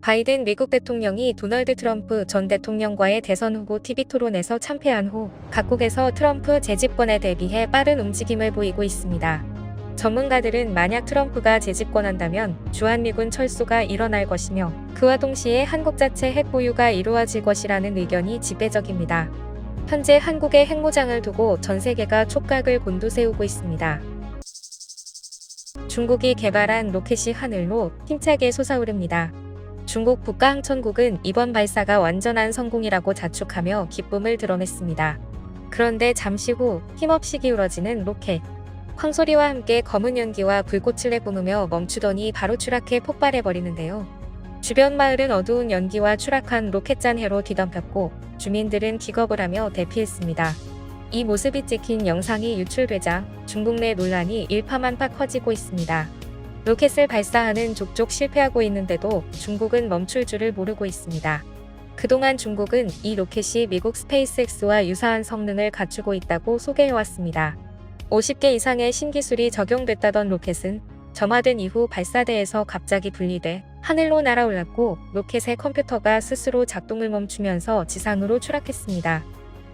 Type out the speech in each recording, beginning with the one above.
바이든 미국 대통령이 도널드 트럼프 전 대통령과의 대선 후보 TV 토론에서 참패한 후 각국에서 트럼프 재집권에 대비해 빠른 움직임을 보이고 있습니다. 전문가들은 만약 트럼프가 재집권한다면 주한미군 철수가 일어날 것이며 그와 동시에 한국 자체 핵 보유가 이루어질 것이라는 의견이 지배적입니다. 현재 한국의 핵무장을 두고 전 세계가 촉각을 곤두세우고 있습니다. 중국이 개발한 로켓이 하늘로 힘차게 솟아오릅니다. 중국 국가항천국은 이번 발사가 완전한 성공이라고 자축하며 기쁨을 드러냈습니다. 그런데 잠시 후 힘없이 기울어지는 로켓. 황소리와 함께 검은 연기와 불꽃을 내뿜으며 멈추더니 바로 추락해 폭발해버리는데요. 주변 마을은 어두운 연기와 추락한 로켓잔 해로 뒤덮였고 주민들은 기겁을 하며 대피했습니다. 이 모습이 찍힌 영상이 유출되자 중국 내 논란이 일파만파 커지고 있습니다. 로켓을 발사하는 족족 실패하고 있는데도 중국은 멈출 줄을 모르고 있습니다. 그동안 중국은 이 로켓이 미국 스페이스X와 유사한 성능을 갖추고 있다고 소개해왔습니다. 50개 이상의 신기술이 적용됐다던 로켓은 점화된 이후 발사대에서 갑자기 분리돼 하늘로 날아올랐고 로켓의 컴퓨터가 스스로 작동을 멈추면서 지상으로 추락했습니다.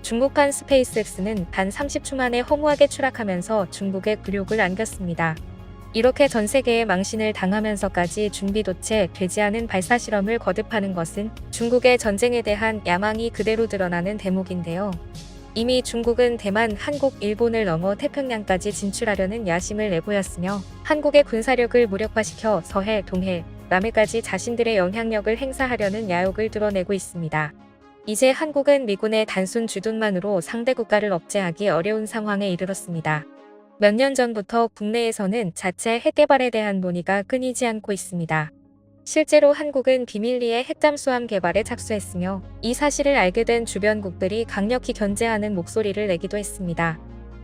중국판 스페이스X는 단 30초 만에 허무하게 추락하면서 중국에 굴욕을 안겼습니다. 이렇게 전 세계에 망신을 당하면서까지 준비도 채 되지 않은 발사 실험을 거듭하는 것은 중국의 전쟁에 대한 야망이 그대로 드러나는 대목인데요. 이미 중국은 대만, 한국, 일본을 넘어 태평양까지 진출하려는 야심을 내보였으며 한국의 군사력을 무력화시켜 서해, 동해, 남해까지 자신들의 영향력을 행사하려는 야욕을 드러내고 있습니다. 이제 한국은 미군의 단순 주둔만으로 상대 국가를 억제하기 어려운 상황에 이르렀습니다. 몇 년 전부터 국내에서는 자체 핵 개발에 대한 논의가 끊이지 않고 있습니다. 실제로 한국은 비밀리에 핵잠수함 개발에 착수했으며 이 사실을 알게 된 주변국들이 강력히 견제하는 목소리를 내기도 했습니다.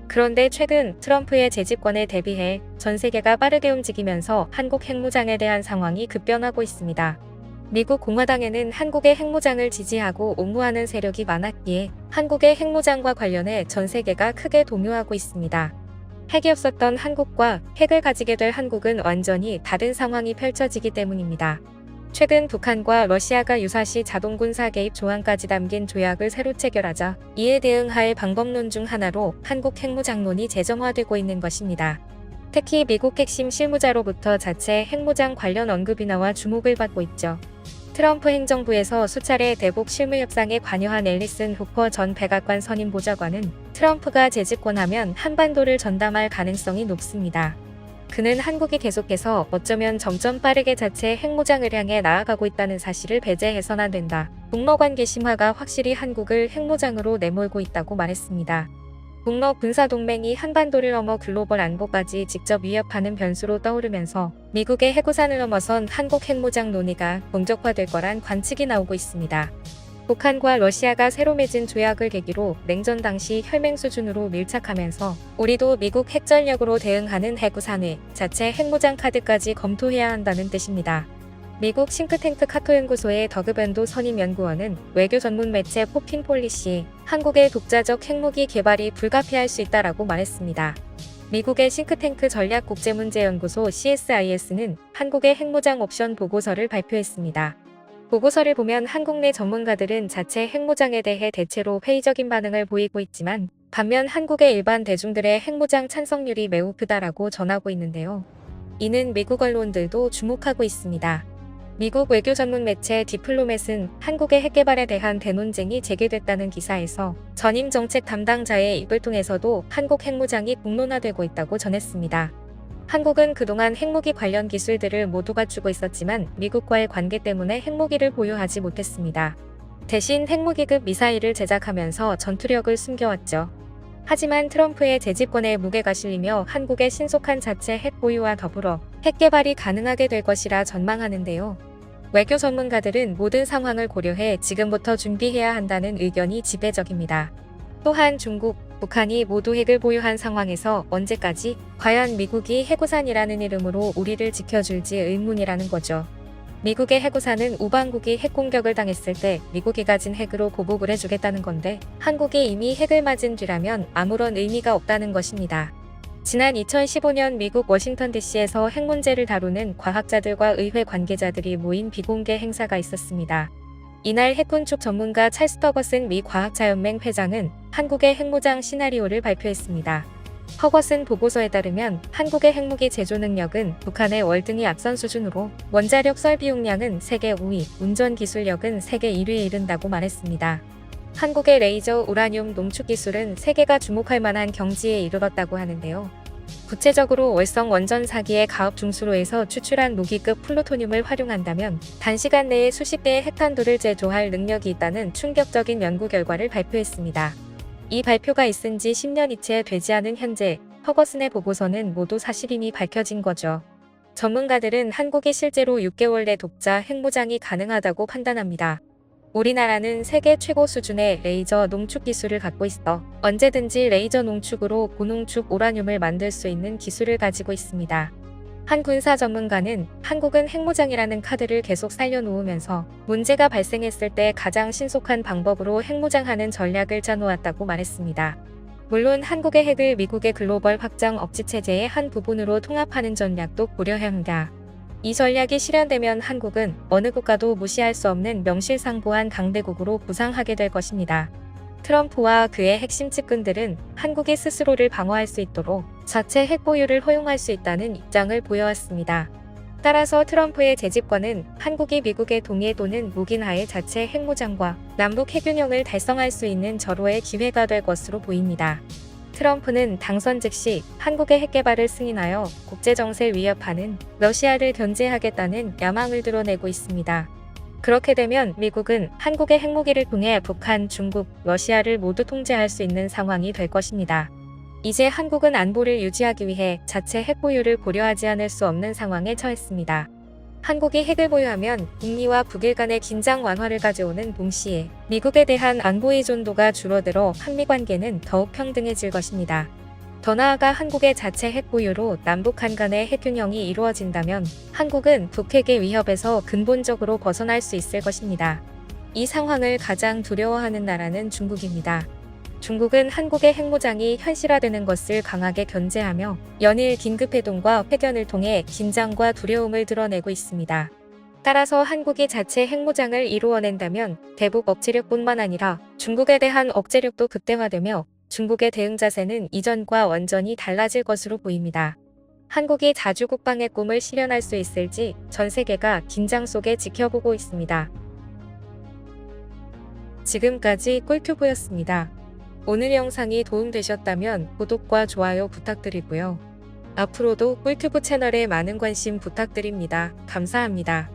그런데 최근 트럼프의 재집권에 대비해 전 세계가 빠르게 움직이면서 한국 핵무장에 대한 상황이 급변하고 있습니다. 미국 공화당에는 한국의 핵무장을 지지하고 옹호하는 세력이 많았기에 한국의 핵무장과 관련해 전 세계가 크게 동요하고 있습니다. 핵이 없었던 한국과 핵을 가지게 될 한국은 완전히 다른 상황이 펼쳐지기 때문입니다. 최근 북한과 러시아가 유사시 자동군사 개입 조항까지 담긴 조약을 새로 체결하자 이에 대응할 방법론 중 하나로 한국 핵무장론이 재점화되고 있는 것입니다. 특히 미국 핵심 실무자로부터 자체 핵무장 관련 언급이 나와 주목을 받고 있죠. 트럼프 행정부에서 수차례 대북 실무 협상에 관여한 앨리슨 후퍼 전 백악관 선임 보좌관은 트럼프가 재집권하면 한반도를 전담할 가능성이 높습니다. 그는 한국이 계속해서 어쩌면 점점 빠르게 자체 핵무장을 향해 나아가고 있다는 사실을 배제해서는 안 된다. 북러관계 심화가 확실히 한국을 핵무장으로 내몰고 있다고 말했습니다. 북러 군사동맹이 한반도를 넘어 글로벌 안보까지 직접 위협하는 변수로 떠오르면서 미국의 핵우산을 넘어선 한국 핵무장 논의가 본격화될 거란 관측이 나오고 있습니다. 북한과 러시아가 새로 맺은 조약을 계기로 냉전 당시 혈맹 수준으로 밀착하면서 우리도 미국 핵전력으로 대응하는 핵우산의 자체 핵무장 카드까지 검토해야 한다는 뜻입니다. 미국 싱크탱크 카토연구소의 더그밴도 선임연구원은 외교 전문 매체 포핀 폴리시 한국의 독자적 핵무기 개발이 불가피할 수 있다라고 말했습니다. 미국의 싱크탱크 전략국제문제연구소 CSIS는 한국의 핵무장 옵션 보고서를 발표했습니다. 보고서를 보면 한국 내 전문가들은 자체 핵무장에 대해 대체로 회의적인 반응을 보이고 있지만 반면 한국의 일반 대중들의 핵무장 찬성률이 매우 크다라고 전하고 있는데요. 이는 미국 언론들도 주목하고 있습니다. 미국 외교 전문 매체 디플로맷은 한국의 핵개발에 대한 대논쟁이 재개됐다는 기사에서 전임 정책 담당자의 입을 통해서도 한국 핵무장이 공론화되고 있다고 전했습니다. 한국은 그동안 핵무기 관련 기술들을 모두 갖추고 있었지만 미국과의 관계 때문에 핵무기를 보유하지 못했습니다. 대신 핵무기급 미사일을 제작하면서 전투력을 숨겨왔죠. 하지만 트럼프의 재집권에 무게가 실리며 한국의 신속한 자체 핵 보유와 더불어 핵 개발이 가능하게 될 것이라 전망하는데요. 외교 전문가들은 모든 상황을 고려해 지금부터 준비해야 한다는 의견이 지배적입니다. 또한 중국, 북한이 모두 핵을 보유한 상황에서 언제까지 과연 미국이 핵우산이라는 이름으로 우리를 지켜줄지 의문이라는 거죠. 미국의 핵우산은 우방국이 핵공격을 당했을 때 미국이 가진 핵으로 보복을 해주겠다는 건데 한국이 이미 핵을 맞은 뒤라면 아무런 의미가 없다는 것입니다. 지난 2015년 미국 워싱턴 DC에서 핵 문제를 다루는 과학자들과 의회 관계자들이 모인 비공개 행사가 있었습니다. 이날 핵군축 전문가 찰스 허거슨 미 과학자연맹 회장은 한국의 핵무장 시나리오를 발표했습니다. 허거슨 보고서에 따르면 한국의 핵무기 제조 능력은 북한의 월등히 앞선 수준으로 원자력 설비 용량은 세계 5위, 운전 기술력은 세계 1위에 이른다고 말했습니다. 한국의 레이저 우라늄 농축 기술은 세계가 주목할 만한 경지에 이르렀다고 하는데요. 구체적으로 월성 원전 4기의 가업 중수로에서 추출한 무기급 플루토늄을 활용한다면 단시간 내에 수십 개의 핵탄두를 제조할 능력이 있다는 충격적인 연구 결과를 발표했습니다. 이 발표가 있은 지 10년이 채 되지 않은 현재 허거슨의 보고서는 모두 사실임이 밝혀진 거죠. 전문가들은 한국이 실제로 6개월 내 독자 핵무장이 가능하다고 판단합니다. 우리나라는 세계 최고 수준의 레이저 농축 기술을 갖고 있어 언제든지 레이저 농축으로 고농축 우라늄을 만들 수 있는 기술을 가지고 있습니다. 한 군사 전문가는 한국은 핵무장이라는 카드를 계속 살려놓으면서 문제가 발생했을 때 가장 신속한 방법으로 핵무장하는 전략을 짜놓았다고 말했습니다. 물론 한국의 핵을 미국의 글로벌 확장 억지 체제의 한 부분으로 통합하는 전략도 고려해야 합니다. 이 전략이 실현되면 한국은 어느 국가도 무시할 수 없는 명실상부한 강대국으로 부상하게 될 것입니다. 트럼프와 그의 핵심 측근들은 한국이 스스로를 방어할 수 있도록 자체 핵 보유를 허용할 수 있다는 입장을 보여왔습니다. 따라서 트럼프의 재집권은 한국이 미국의 동의 또는 묵인하에 자체 핵무장과 남북 핵균형을 달성할 수 있는 절호의 기회가 될 것으로 보입니다. 트럼프는 당선 즉시 한국의 핵개발을 승인하여 국제정세를 위협하는 러시아를 견제하겠다는 야망을 드러내고 있습니다. 그렇게 되면 미국은 한국의 핵무기를 통해 북한, 중국, 러시아를 모두 통제할 수 있는 상황이 될 것입니다. 이제 한국은 안보를 유지하기 위해 자체 핵 보유를 고려하지 않을 수 없는 상황에 처했습니다. 한국이 핵을 보유하면 북미와 북일 간의 긴장 완화를 가져오는 동시에 미국에 대한 안보 의존도가 줄어들어 한미 관계는 더욱 평등해질 것입니다. 더 나아가 한국의 자체 핵 보유로 남북한 간의 핵균형이 이루어진다면 한국은 북핵의 위협에서 근본적으로 벗어날 수 있을 것입니다. 이 상황을 가장 두려워하는 나라는 중국입니다. 중국은 한국의 핵무장이 현실화되는 것을 강하게 견제하며 연일 긴급회동과 회견을 통해 긴장과 두려움을 드러내고 있습니다. 따라서 한국이 자체 핵무장을 이루어낸다면 대북 억제력뿐만 아니라 중국에 대한 억제력도 극대화되며 중국의 대응 자세는 이전과 완전히 달라질 것으로 보입니다. 한국이 자주 국방의 꿈을 실현할 수 있을지 전 세계가 긴장 속에 지켜보고 있습니다. 지금까지 꿀튜브였습니다. 오늘 영상이 도움되셨다면 구독과 좋아요 부탁드리고요. 앞으로도 꿀튜브 채널에 많은 관심 부탁드립니다. 감사합니다.